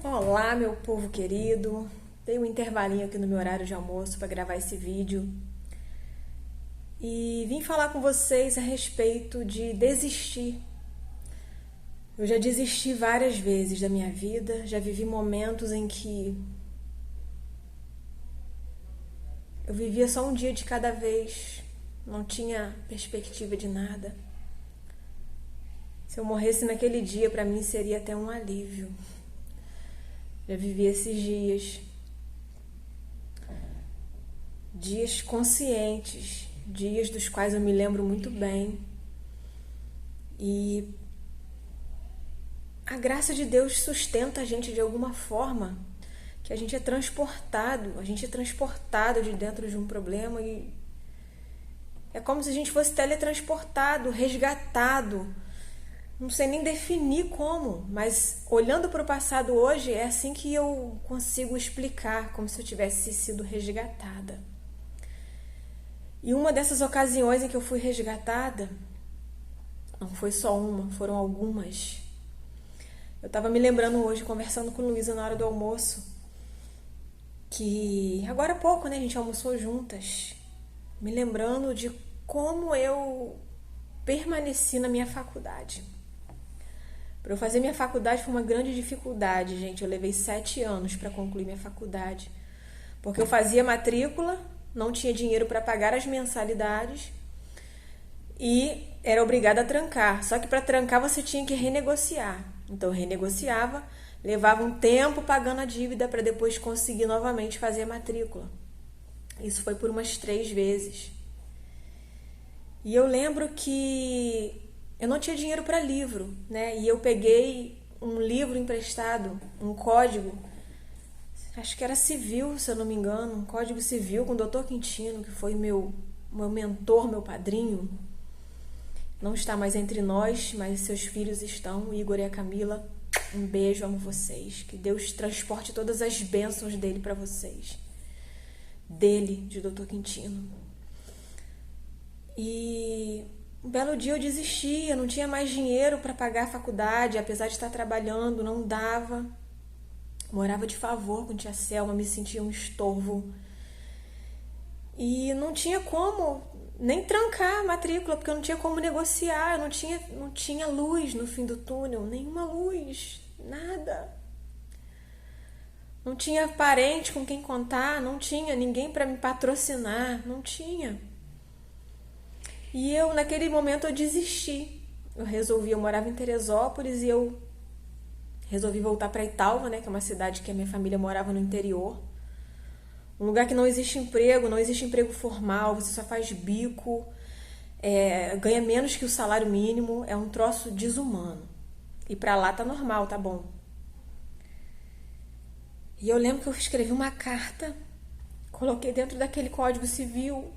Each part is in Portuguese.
Olá, meu povo querido. Dei um intervalinho aqui no meu horário de almoço para gravar esse vídeo e vim falar com vocês a respeito de desistir. Eu já desisti várias vezes da minha vida, já vivi momentos em que eu vivia só um dia de cada vez, não tinha perspectiva de nada. Se eu morresse naquele dia, para mim seria até um alívio. Já vivi esses dias conscientes, dias dos quais eu me lembro muito bem. E a graça de Deus sustenta a gente de alguma forma, que a gente é transportado de dentro de um problema e é como se a gente fosse teletransportado, resgatado. Não sei nem definir como, mas olhando para o passado hoje, é assim que eu consigo explicar, como se eu tivesse sido resgatada. E uma dessas ocasiões em que eu fui resgatada, não foi só uma, foram algumas. Eu estava me lembrando hoje, conversando com Luísa na hora do almoço, que agora há pouco, né, a gente almoçou juntas, me lembrando de como eu permaneci na minha faculdade. Para eu fazer minha faculdade foi uma grande dificuldade, gente. Eu levei 7 anos para concluir minha faculdade, porque eu fazia matrícula, não tinha dinheiro para pagar as mensalidades e era obrigada a trancar. Só que para trancar você tinha que renegociar. Então eu renegociava, levava um tempo pagando a dívida para depois conseguir novamente fazer a matrícula. Isso foi por umas 3 vezes. E eu lembro que eu não tinha dinheiro para livro, né? E eu peguei um livro emprestado, um código, acho que era civil, se eu não me engano, um código civil com o Dr. Quintino, que foi meu mentor, meu padrinho. Não está mais entre nós, mas seus filhos estão, o Igor e a Camila. Um beijo, amo vocês. Que Deus transporte todas as bênçãos dele para vocês. Dele, de Dr. Quintino. E um belo dia eu desisti, eu não tinha mais dinheiro para pagar a faculdade, apesar de estar trabalhando, não dava. Morava de favor com tia Selma, me sentia um estorvo. E não tinha como nem trancar a matrícula, porque eu não tinha como negociar, eu não tinha luz no fim do túnel, nenhuma luz, nada. Não tinha parente com quem contar, não tinha ninguém para me patrocinar, não tinha. E eu, naquele momento, eu desisti. Eu morava em Teresópolis e eu resolvi voltar para Italva, né, que é uma cidade que a minha família morava no interior. Um lugar que não existe emprego formal, você só faz bico, ganha menos que o salário mínimo, é um troço desumano. E pra lá tá normal, tá bom. E eu lembro que eu escrevi uma carta, coloquei dentro daquele código civil,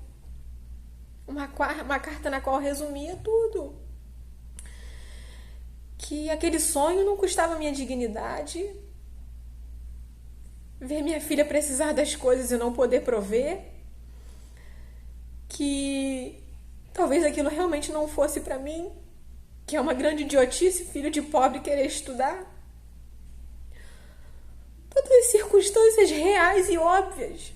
uma carta na qual resumia tudo. Que aquele sonho não custava minha dignidade, ver minha filha precisar das coisas e não poder prover, que talvez aquilo realmente não fosse pra mim, que é uma grande idiotice filho de pobre querer estudar. Todas as circunstâncias reais e óbvias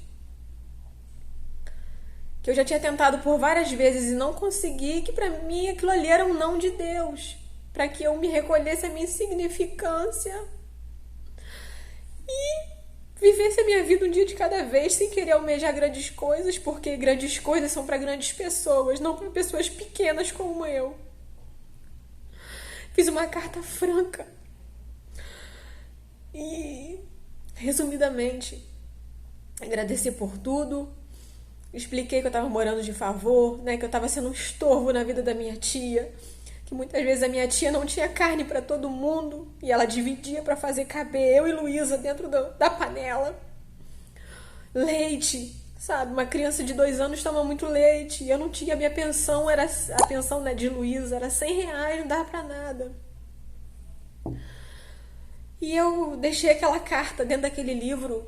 que eu já tinha tentado por várias vezes e não consegui, que pra mim aquilo ali era um não de Deus, para que eu me recolhesse a minha insignificância e vivesse a minha vida um dia de cada vez, sem querer almejar grandes coisas, porque grandes coisas são para grandes pessoas, não para pessoas pequenas como eu. Fiz uma carta franca e, resumidamente, agradeci por tudo, expliquei que eu estava morando de favor, né, que eu estava sendo um estorvo na vida da minha tia, que muitas vezes a minha tia não tinha carne para todo mundo e ela dividia para fazer caber eu e Luísa dentro da panela. Leite, sabe? Uma criança de 2 anos toma muito leite e eu não tinha, minha pensão, a pensão, né, de Luísa era R$100, não dava para nada. E eu deixei aquela carta dentro daquele livro,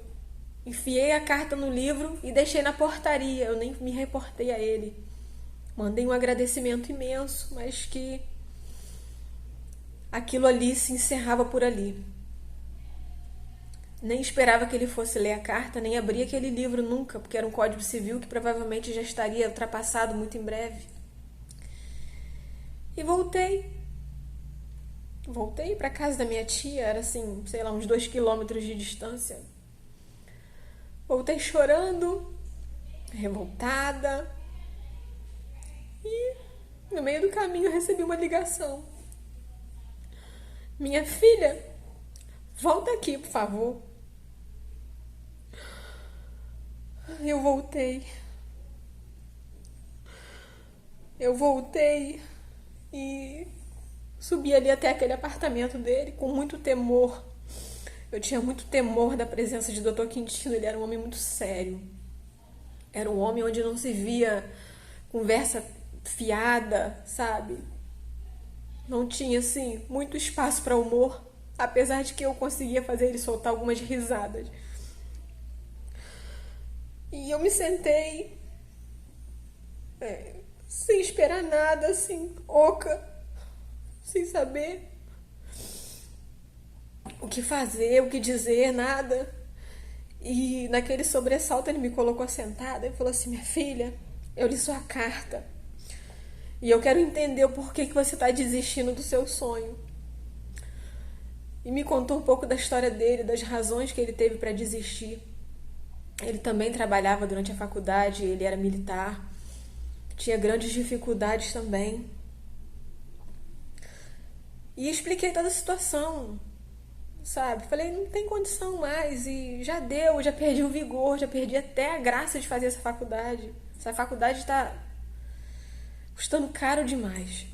enfiei a carta no livro e deixei na portaria, eu nem me reportei a ele. Mandei um agradecimento imenso, mas que aquilo ali se encerrava por ali. Nem esperava que ele fosse ler a carta, nem abrir aquele livro nunca, porque era um código civil que provavelmente já estaria ultrapassado muito em breve. E voltei. Voltei para casa da minha tia, era assim, sei lá, uns 2 quilômetros de distância. Voltei chorando, revoltada. E no meio do caminho eu recebi uma ligação. Minha filha, volta aqui, por favor. Eu voltei. Eu voltei e subi ali até aquele apartamento dele com muito temor. Eu tinha muito temor da presença de Dr. Quintino. Ele era um homem muito sério. Era um homem onde não se via conversa fiada, sabe? Não tinha, assim, muito espaço para humor, apesar de que eu conseguia fazer ele soltar algumas risadas. E eu me sentei, sem esperar nada, assim, oca, sem saber o que fazer, o que dizer, nada. E naquele sobressalto ele me colocou sentada e falou assim: minha filha, eu li sua carta e eu quero entender o porquê que você está desistindo do seu sonho. E me contou um pouco da história dele, das razões que ele teve para desistir. Ele também trabalhava durante a faculdade, ele era militar, tinha grandes dificuldades também. E expliquei toda a situação, sabe? Falei, não tem condição mais, e já deu, já perdi o vigor, já perdi até a graça de fazer essa faculdade. Essa faculdade está custando caro demais.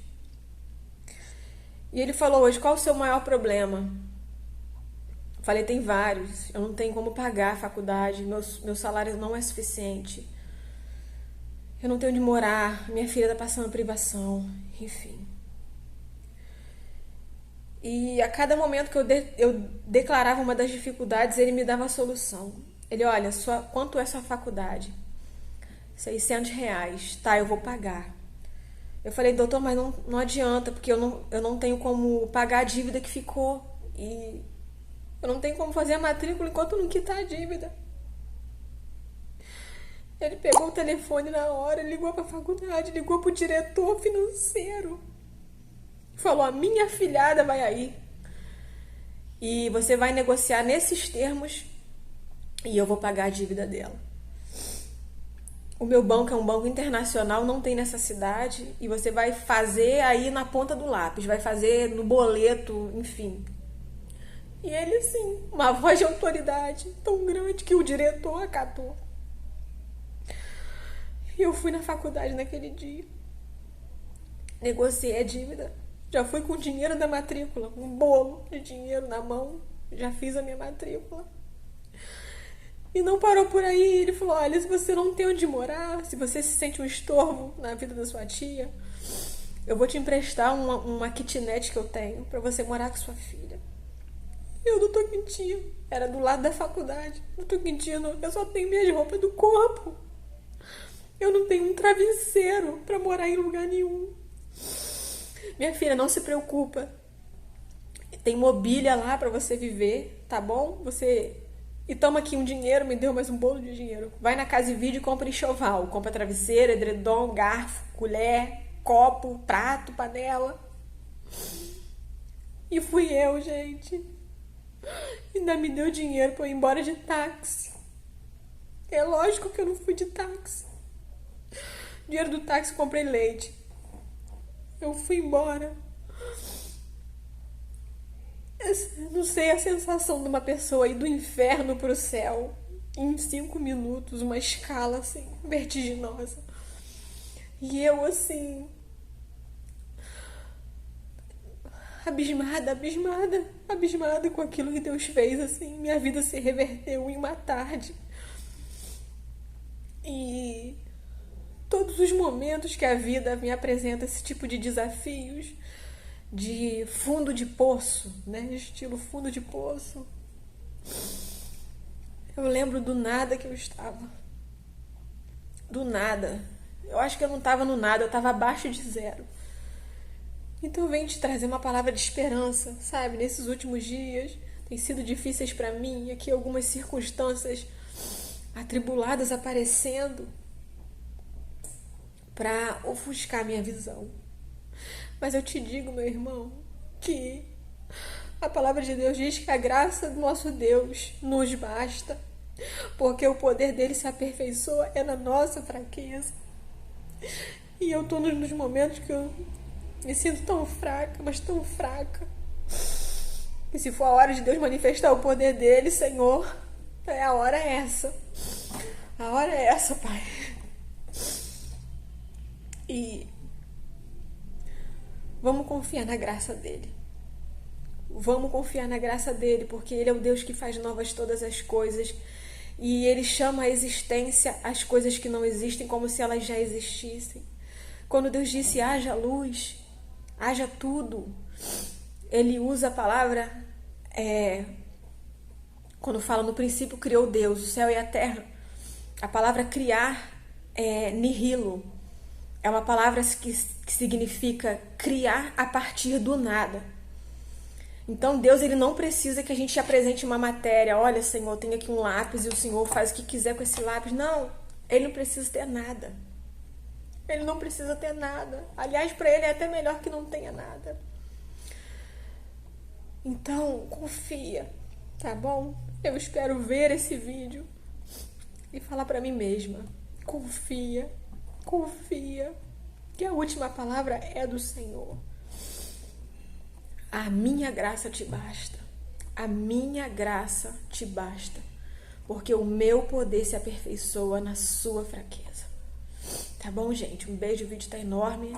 E ele falou hoje, qual o seu maior problema? Falei, tem vários. Eu não tenho como pagar a faculdade, meu salário não é suficiente. Eu não tenho onde morar, minha filha está passando privação, enfim. E a cada momento que eu declarava uma das dificuldades, ele me dava a solução. Ele, olha, quanto é sua faculdade? R$600. Tá, eu vou pagar. Eu falei, doutor, mas não adianta, porque eu não tenho como pagar a dívida que ficou. E eu não tenho como fazer a matrícula enquanto não quitar a dívida. Ele pegou o telefone na hora, ligou para a faculdade, ligou para o diretor financeiro. Falou, a minha afilhada vai aí. E você vai negociar nesses termos e eu vou pagar a dívida dela. O meu banco é um banco internacional, não tem nessa cidade. E você vai fazer aí na ponta do lápis, vai fazer no boleto, enfim. E ele, assim, uma voz de autoridade tão grande que o diretor acatou. E eu fui na faculdade naquele dia. Negociei a dívida. Já fui com o dinheiro da matrícula, um bolo de dinheiro na mão. Já fiz a minha matrícula. E não parou por aí. Ele falou, olha, se você não tem onde morar, se você se sente um estorvo na vida da sua tia, eu vou te emprestar uma kitnet que eu tenho pra você morar com sua filha. Eu, doutor Quintino, era do lado da faculdade. Doutor Quintino, eu só tenho minhas roupas do corpo. Eu não tenho um travesseiro pra morar em lugar nenhum. Minha filha, não se preocupa. Tem mobília lá pra você viver, tá bom? E toma aqui um dinheiro, me deu mais um bolo de dinheiro. Vai na Casa e Vídeo e compra enxoval. Compra travesseiro, edredom, garfo, colher, copo, prato, panela. E fui eu, gente. Ainda me deu dinheiro pra eu ir embora de táxi. É lógico que eu não fui de táxi. Dinheiro do táxi, comprei leite. Eu fui embora. Eu não sei a sensação de uma pessoa ir do inferno pro céu em 5 minutos, uma escala assim, vertiginosa. E eu assim, abismada com aquilo que Deus fez, assim, minha vida se reverteu em uma tarde. E todos os momentos que a vida me apresenta esse tipo de desafios, de fundo de poço, né? Estilo fundo de poço. Eu lembro do nada que eu estava. Do nada. Eu acho que eu não estava no nada, eu estava abaixo de zero. Então eu venho te trazer uma palavra de esperança, sabe? Nesses últimos dias, Tem sido difíceis para mim, aqui algumas circunstâncias atribuladas aparecendo para ofuscar minha visão. Mas eu te digo, meu irmão, que a palavra de Deus diz que a graça do nosso Deus nos basta, porque o poder dele se aperfeiçoa na nossa fraqueza. E eu estou nos momentos que eu me sinto tão fraca, mas tão fraca. E se for a hora de Deus manifestar o poder dele, Senhor, a hora é essa. A hora é essa, Pai. E vamos confiar na graça dele. Vamos confiar na graça dele, porque ele é o Deus que faz novas todas as coisas. E ele chama à existência as coisas que não existem como se elas já existissem. Quando Deus disse haja luz, haja tudo, ele usa a palavra, quando fala no princípio criou Deus, o céu e a terra. A palavra criar é nihilo. É uma palavra que significa criar a partir do nada. Então Deus, ele não precisa que a gente apresente uma matéria. Olha, Senhor, tem aqui um lápis e o Senhor faz o que quiser com esse lápis. Não, ele não precisa ter nada. Ele não precisa ter nada. Aliás, para ele é até melhor que não tenha nada. Então, confia, tá bom? Eu espero ver esse vídeo e falar para mim mesma. Confia, confia, que a última palavra é do Senhor. A minha graça te basta. A minha graça te basta. Porque o meu poder se aperfeiçoa na sua fraqueza. Tá bom, gente? Um beijo, o vídeo tá enorme.